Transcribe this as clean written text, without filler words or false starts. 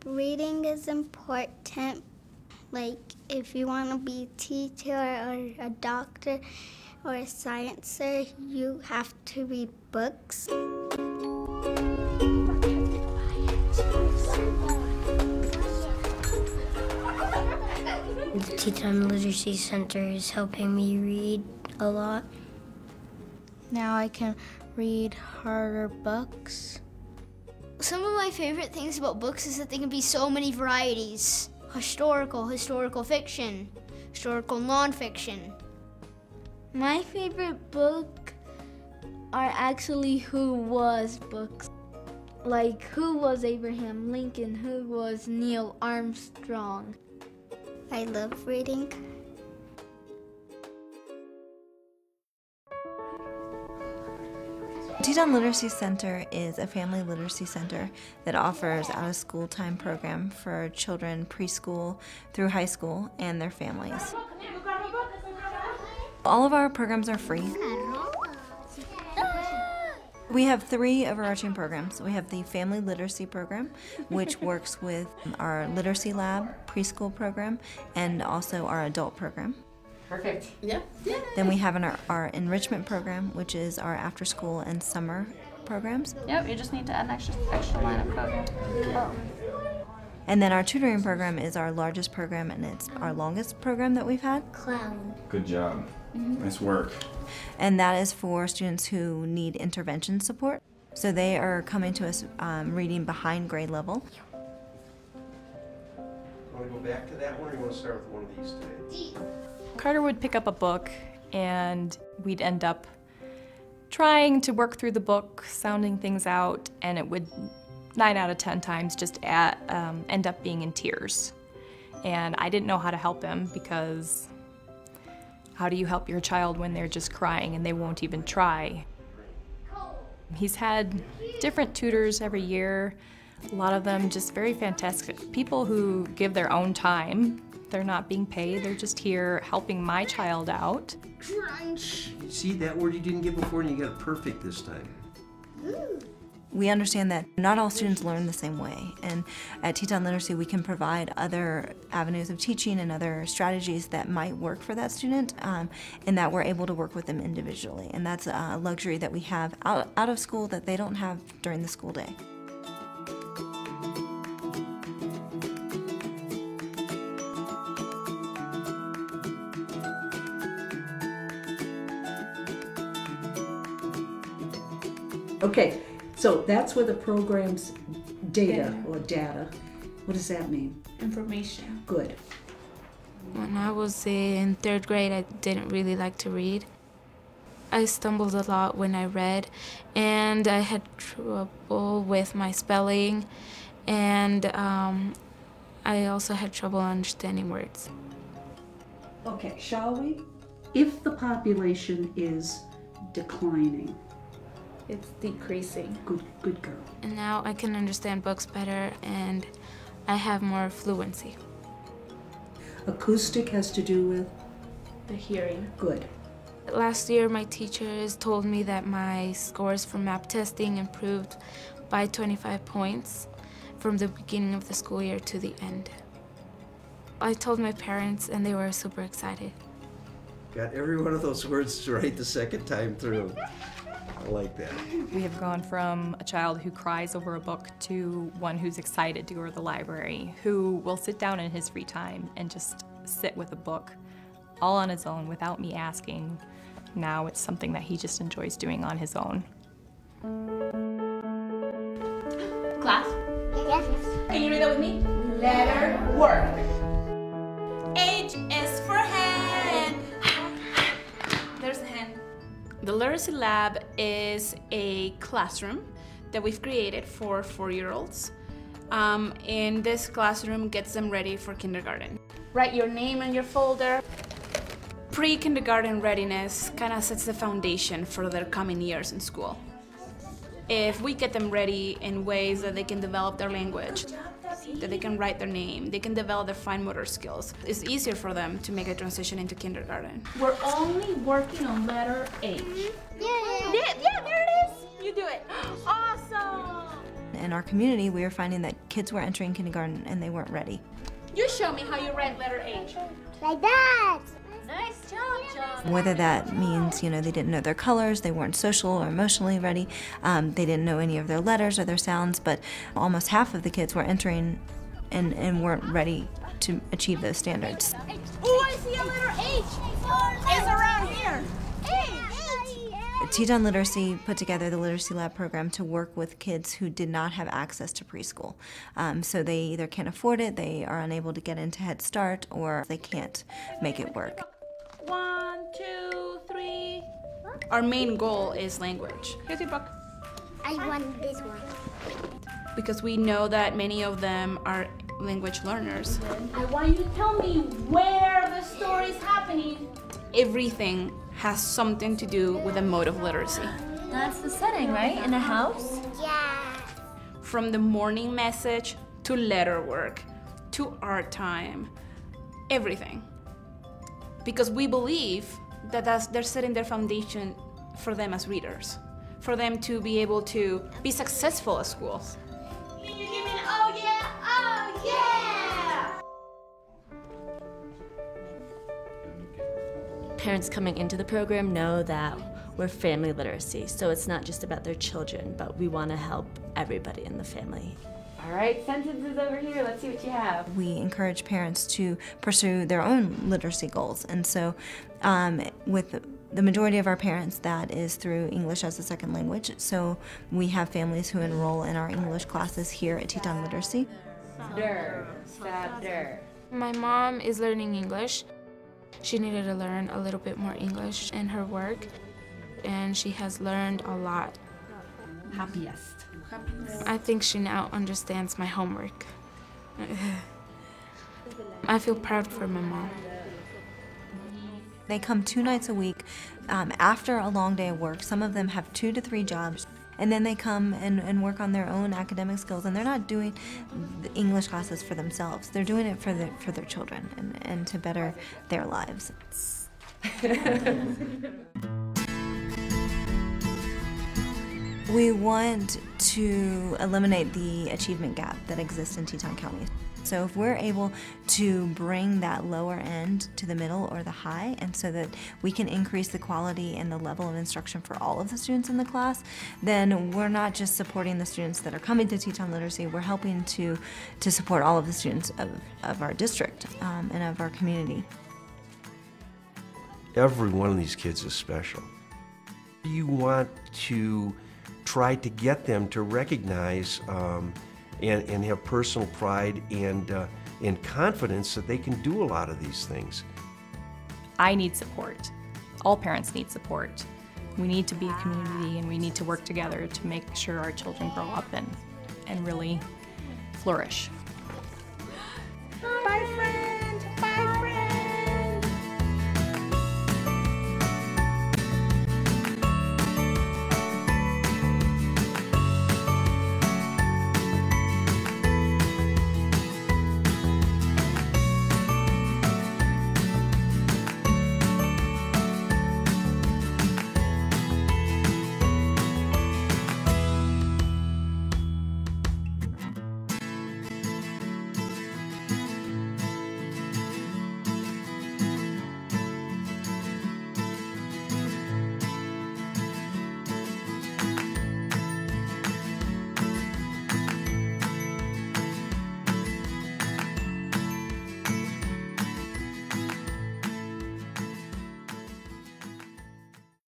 reading is important. Like, if you want to be a teacher or a doctor or a sciencer, you have to read books. The Teton Literacy Center is helping me read a lot. Now I can read harder books. Some of my favorite things about books is that they can be so many varieties. Historical fiction, historical nonfiction. My favorite book are actually who was books. Like who was Abraham Lincoln, who was Neil Armstrong. I love reading. Teton Literacy Center is a family literacy center that offers out-of-school time program for children preschool through high school and their families. All of our programs are free. We have 3 overarching programs. We have the Family Literacy Program, which works with our Literacy Lab preschool program and also our adult program. Perfect. Yep. Yeah. Then we have our enrichment program, which is our after-school and summer programs. Yep, you just need to add an extra line of code. Oh. And then our tutoring program is our largest program, and it's our longest program that we've had. Clown. Good job. Nice work. And that is for students who need intervention support. So they are coming to us reading behind grade level. Want to go back to that one, or you want to start with one of these today? Carter would pick up a book, and we'd end up trying to work through the book, sounding things out, and it would 9 out of 10 times just end up being in tears. And I didn't know how to help him, because how do you help your child when they're just crying and they won't even try? He's had different tutors every year, a lot of them just very fantastic people who give their own time. They're not being paid, they're just here helping my child out. Crunch! See that word you didn't get before and you got it perfect this time. We understand that not all students learn the same way, and at Teton Literacy we can provide other avenues of teaching and other strategies that might work for that student, and that we're able to work with them individually. And that's a luxury that we have out of school that they don't have during the school day. Okay, so that's where the program's data. What does that mean? Information. Good. When I was in 3rd grade, I didn't really like to read. I stumbled a lot when I read, and I had trouble with my spelling, and I also had trouble understanding words. Okay, shall we? If the population is declining. It's decreasing. Good girl. And now I can understand books better, and I have more fluency. Acoustic has to do with? The hearing. Good. Last year, my teachers told me that my scores for map testing improved by 25 points from the beginning of the school year to the end. I told my parents, and they were super excited. Got every one of those words right the second time through. I like that. We have gone from a child who cries over a book to one who's excited to go to the library, who will sit down in his free time and just sit with a book all on his own without me asking. Now it's something that he just enjoys doing on his own. Class? Yes. Can you read that with me? Letter work. H is for hand. There's the hand. The Literacy Lab is a classroom that we've created for 4-year-olds. And this classroom gets them ready for kindergarten. Write your name in your folder. Pre-kindergarten readiness kind of sets the foundation for their coming years in school. If we get them ready in ways that they can develop their language, that they can write their name, they can develop their fine motor skills, it's easier for them to make a transition into kindergarten. We're only working on letter H. Yay! Yeah, there it is! You do it. Awesome! in our community, we were finding that kids were entering kindergarten and they weren't ready. You show me how you write letter H. Like that. Nice job, John. Whether that means, they didn't know their colors, they weren't social or emotionally ready, they didn't know any of their letters or their sounds, but almost half of the kids were entering and weren't ready to achieve those standards. Oh, I see a letter H. It's around here. Teton Literacy put together the Literacy Lab program to work with kids who did not have access to preschool. So they either can't afford it, they are unable to get into Head Start, or they can't make it work. 1, 2, 3. Our main goal is language. Here's your book. I want this one. Because we know that many of them are language learners. I want you to tell me where the story's happening. Everything has something to do with a mode of literacy. That's the setting, right? In a house? Yeah. From the morning message to letter work to art time, everything. Because we believe that they're setting their foundation for them as readers, for them to be able to be successful at school. You give me an oh yeah, oh yeah! Parents coming into the program know that we're family literacy, so it's not just about their children, but we want to help everybody in the family. All right, sentences over here. Let's see what you have. We encourage parents to pursue their own literacy goals, and so with the majority of our parents, that is through English as a second language. So we have families who enroll in our English classes here at Teton Literacy. My mom is learning English. She needed to learn a little bit more English in her work, and she has learned a lot. Happiest. I think she now understands my homework. I feel proud for my mom. They come 2 nights a week after a long day of work. Some of them have 2 to 3 jobs, and then they come and work on their own academic skills, and they're not doing the English classes for themselves. They're doing it for their children and to better their lives. We want to eliminate the achievement gap that exists in Teton County. So if we're able to bring that lower end to the middle or the high, and so that we can increase the quality and the level of instruction for all of the students in the class, then we're not just supporting the students that are coming to Teton Literacy, we're helping to support all of the students of our district and of our community. Every one of these kids is special. You want to try to get them to recognize and have personal pride and confidence that they can do a lot of these things. I need support. All parents need support. We need to be a community, and we need to work together to make sure our children grow up and really flourish.